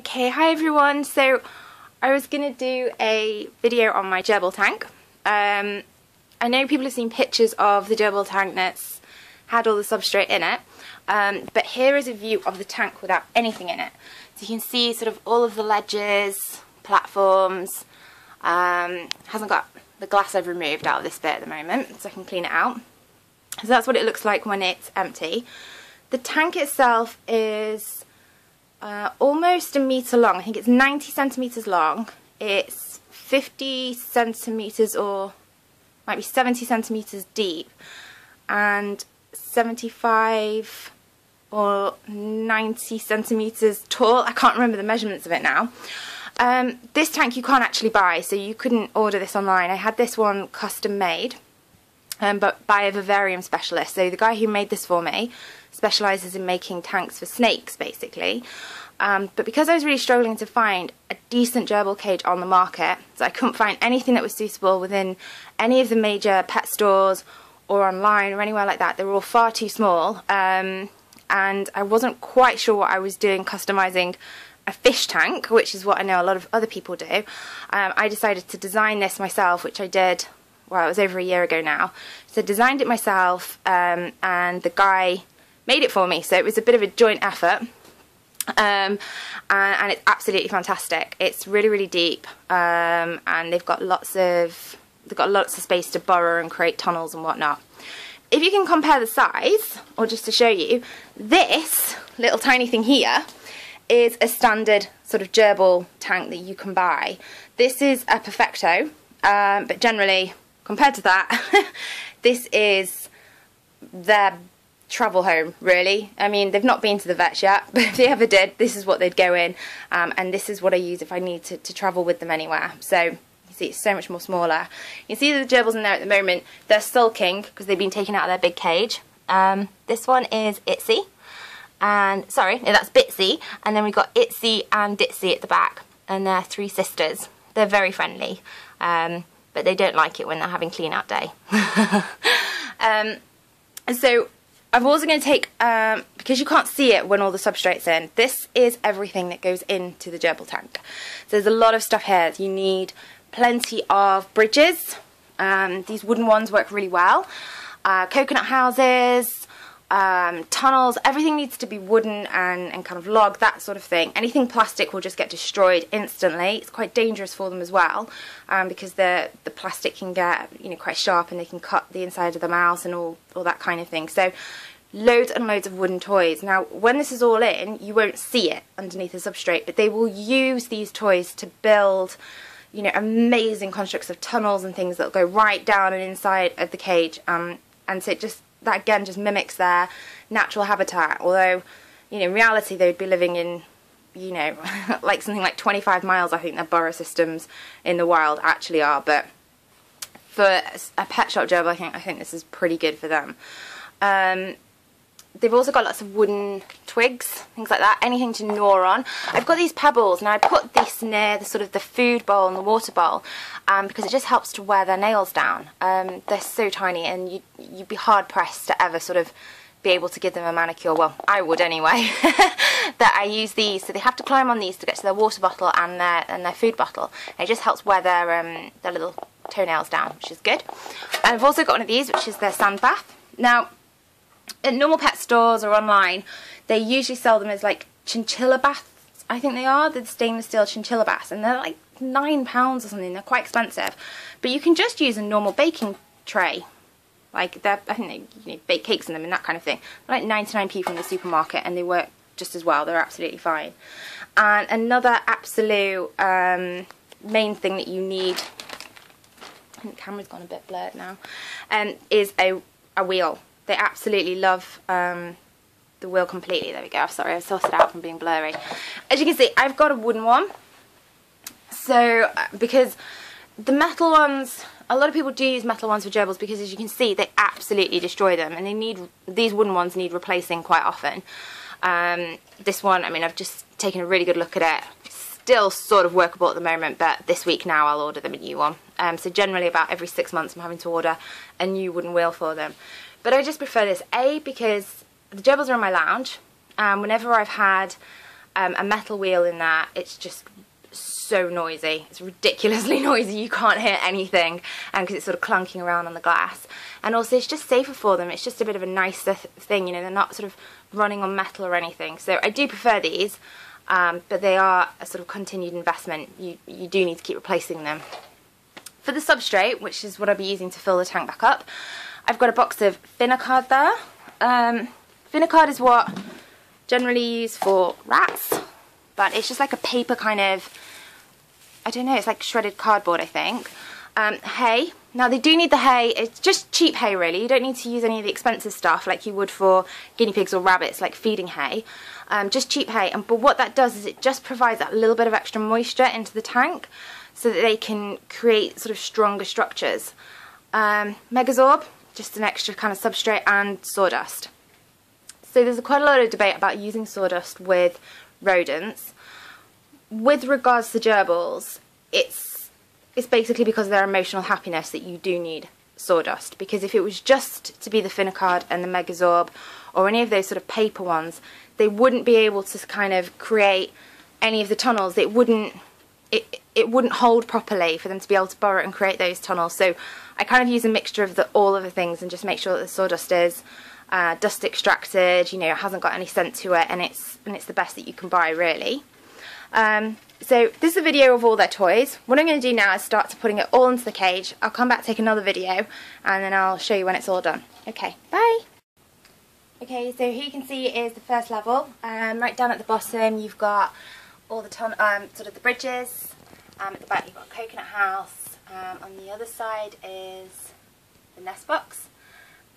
Okay, hi everyone. So I was going to do a video on my gerbil tank. I know people have seen pictures of the gerbil tank that's had all the substrate in it, but here is a view of the tank without anything in it. So you can see sort of all of the ledges, platforms. Hasn't got the glass I've removed out of this bit at the moment, so I can clean it out. So that's what it looks like when it's empty. The tank itself is almost a metre long. I think it's 90 centimetres long. It's 50 centimetres or might be 70 centimetres deep and 75 or 90 centimetres tall. I can't remember the measurements of it now. This tank you can't actually buy, so you couldn't order this online. I had this one custom made, but by a vivarium specialist. So the guy who made this for me specialises in making tanks for snakes, basically. But because I was really struggling to find a decent gerbil cage on the market, so I couldn't find anything that was suitable within any of the major pet stores or online or anywhere like that. They were all far too small, and I wasn't quite sure what I was doing customising a fish tank, which is what I know a lot of other people do. I decided to design this myself, which I did, well, it was over a year ago now. So I designed it myself, and the guy made it for me, so it was a bit of a joint effort. And it's absolutely fantastic. It's really deep, and they've got lots of space to burrow and create tunnels and whatnot. If you can compare the size, or just to show you, this little tiny thing here is a standard sort of gerbil tank that you can buy. This is a Perfecto, but generally compared to that, this is their travel home, really. I mean, they've not been to the vets yet, but if they ever did, this is what they'd go in, and this is what I use if I need to travel with them anywhere. So you see it's so much more smaller. You see the gerbils in there at the moment, they're sulking because they've been taken out of their big cage. This one is Itsy, and sorry, no, that's Bitsy, and then we've got Itsy and Ditsy at the back, and they're three sisters. They're very friendly, but they don't like it when they're having clean out day. So I'm also going to take, because you can't see it when all the substrate's in, this is everything that goes into the gerbil tank. So there's a lot of stuff here. You need plenty of bridges. These wooden ones work really well. Coconut houses, tunnels, everything needs to be wooden and kind of log, that sort of thing. Anything plastic will just get destroyed instantly. It's quite dangerous for them as well, because the plastic can get, you know, quite sharp, and they can cut the inside of the mouth and all that kind of thing. So loads and loads of wooden toys. Now when this is all in, you won't see it underneath the substrate, but they will use these toys to build, you know, amazing constructs of tunnels and things that go right down and inside of the cage, and so that again just mimics their natural habitat, although, you know, in reality they would be living in, you know, like something like 25 miles I think their burrow systems in the wild actually are, but for a pet shop gerbil I think this is pretty good for them. They've also got lots of wooden twigs, things like that, anything to gnaw on. I've got these pebbles, and I put this near the sort of the food bowl and the water bowl, because it just helps to wear their nails down. They're so tiny, and you'd be hard pressed to ever sort of be able to give them a manicure. Well, I would anyway. That I use these, so they have to climb on these to get to their water bottle and their food bottle. And it just helps wear their little toenails down, which is good. And I've also got one of these, which is their sand bath. Now, at normal pet stores or online, they usually sell them as like chinchilla baths, I think they are, the stainless steel chinchilla baths, and they're like £9 or something. They're quite expensive, but you can just use a normal baking tray, like I think they, you know, bake cakes in them and that kind of thing. They're like 99p from the supermarket, and they work just as well. They're absolutely fine. And another absolute main thing that you need, I think the camera's gone a bit blurred now, is a wheel. They absolutely love the wheel completely. There we go. Sorry, I've sorted out from being blurry. As you can see, I've got a wooden one. So, because the metal ones, a lot of people do use metal ones for gerbils because, as you can see, they absolutely destroy them, and these wooden ones need replacing quite often. This one, I mean, I've just taken a really good look at it. It's still sort of workable at the moment, but this week now I'll order them a new one. So generally about every 6 months I'm having to order a new wooden wheel for them. But I just prefer this, A, because the gerbils are in my lounge, whenever I've had a metal wheel in there, it's just so noisy. It's ridiculously noisy. You can't hear anything because it's sort of clunking around on the glass. And also it's just safer for them. It's just a bit of a nicer thing, you know, they're not sort of running on metal or anything. So I do prefer these, but they are a sort of continued investment. You do need to keep replacing them. For the substrate, which is what I'll be using to fill the tank back up, I've got a box of Finacard there. Finacard is what generally used for rats, but it's just like a paper kind of, I don't know, it's like shredded cardboard, I think. Hay. Now they do need the hay. It's just cheap hay really. You don't need to use any of the expensive stuff like you would for guinea pigs or rabbits, like feeding hay. Just cheap hay. But what that does is it just provides that little bit of extra moisture into the tank so that they can create sort of stronger structures. Megazorb, just an extra kind of substrate, and sawdust. So there's quite a lot of debate about using sawdust with rodents. With regards to gerbils, it's basically because of their emotional happiness that you do need sawdust, because if it was just to be the Finacard and the Megazorb or any of those sort of paper ones, they wouldn't be able to kind of create any of the tunnels. It wouldn't hold properly for them to be able to burrow and create those tunnels. So I kind of use a mixture of all of the things and just make sure that the sawdust is dust extracted, you know, it hasn't got any scent to it, and it's the best that you can buy really. So this is a video of all their toys. What I'm going to do now is start to putting it all into the cage. I'll come back, take another video, and then I'll show you when it's all done. Okay, bye! Okay, so here you can see is the first level. Right down at the bottom you've got all the sort of the bridges. At the back you've got a coconut house. On the other side is the nest box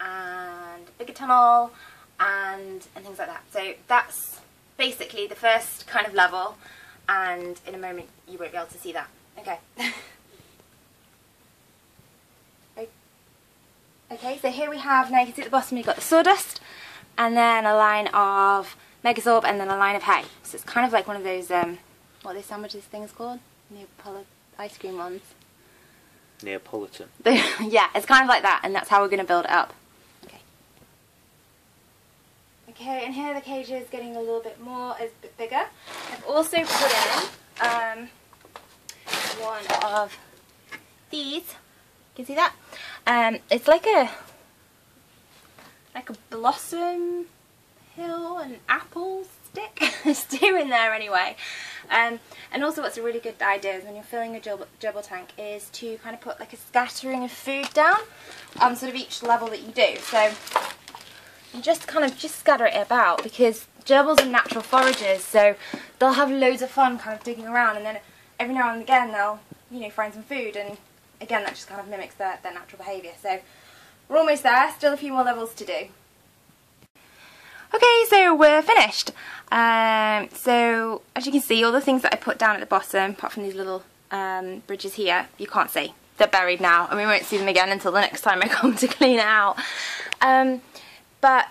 and a bigger tunnel and things like that. So that's basically the first kind of level, and in a moment you won't be able to see that. Okay. Okay, so here we have, now you can see at the bottom you've got the sawdust, and then a line of Megazorb, and then a line of hay. So it's kind of like one of those, what are those sandwiches things called? Neapolitan ice cream ones. Neapolitan. Yeah, it's kind of like that, and that's how we're going to build it up. Okay. Okay, and here the cage is getting a little bit bigger. I've also put in one of these. You can see that? It's like a blossom hill and apple stick. There's two in there anyway. And also what's a really good idea is when you're filling a gerbil tank is to kind of put like a scattering of food down on sort of each level that you do. So you just kind of scatter it about, because gerbils are natural foragers, so they'll have loads of fun kind of digging around, and then every now and again they'll, you know, find some food, and again that just kind of mimics their natural behaviour. So we're almost there, still a few more levels to do. Okay, so we're finished. So as you can see, all the things that I put down at the bottom, apart from these little bridges here, you can't see. They're buried now, and we won't see them again until the next time I come to clean it out. But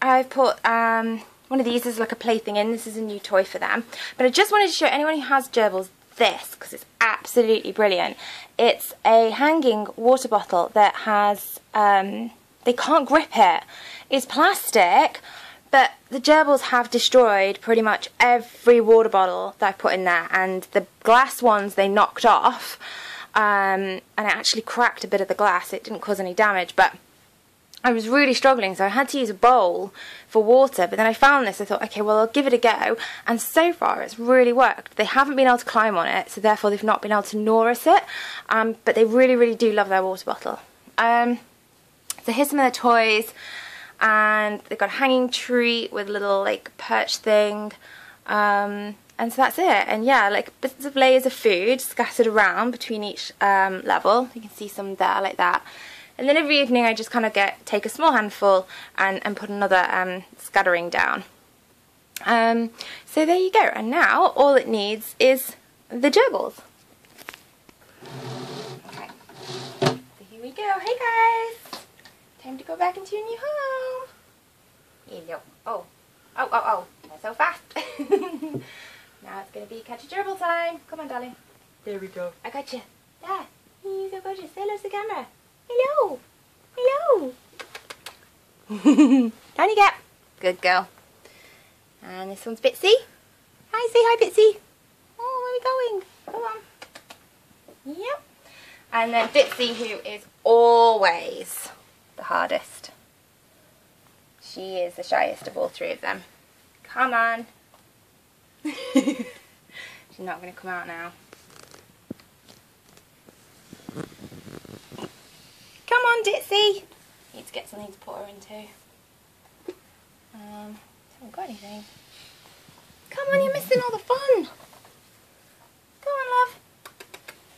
I've put one of these as like a plaything in. This is a new toy for them. But I just wanted to show anyone who has gerbils this, because it's absolutely brilliant. It's a hanging water bottle that has, they can't grip it. It's plastic, but the gerbils have destroyed pretty much every water bottle that I put in there, and the glass ones they knocked off, and it actually cracked a bit of the glass. It didn't cause any damage, but I was really struggling, so I had to use a bowl for water. But then I found this, I thought, okay, well, I'll give it a go, and so far it's really worked. They haven't been able to climb on it, so therefore they've not been able to gnaw at it, but they really, really do love their water bottle. So here's some of their toys, and they've got a hanging tree with a little like perch thing, and so that's it. And yeah, like bits of layers of food scattered around between each level. You can see some there like that. And then every evening I just kind of take a small handful and put another scattering down. So there you go. And now all it needs is the gerbils. Okay. So here we go. Hey guys! Time to go back into your new home. Hello. Oh. Oh, oh, oh. That's so fast. Now it's going to be catch a gerbil time. Come on, darling. There we go. I got you. Yeah. You're so gorgeous. Say hello to the camera. Hello. Hello. Down you get. Good girl. And this one's Bitsy. Hi, say hi, Bitsy. Oh, where are we going? Come on. Yep. And then Bitsy, who is always the hardest. She is the shyest of all three of them. Come on. She's not going to come out now. Come on, Ditsy. Need to get something to put her into. Haven't got anything. Come on, you're missing all the fun. Go on, love.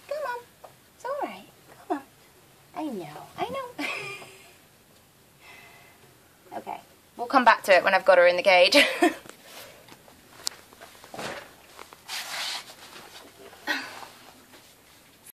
Come on. It's alright. Come on. I know. Okay. We'll come back to it when I've got her in the cage.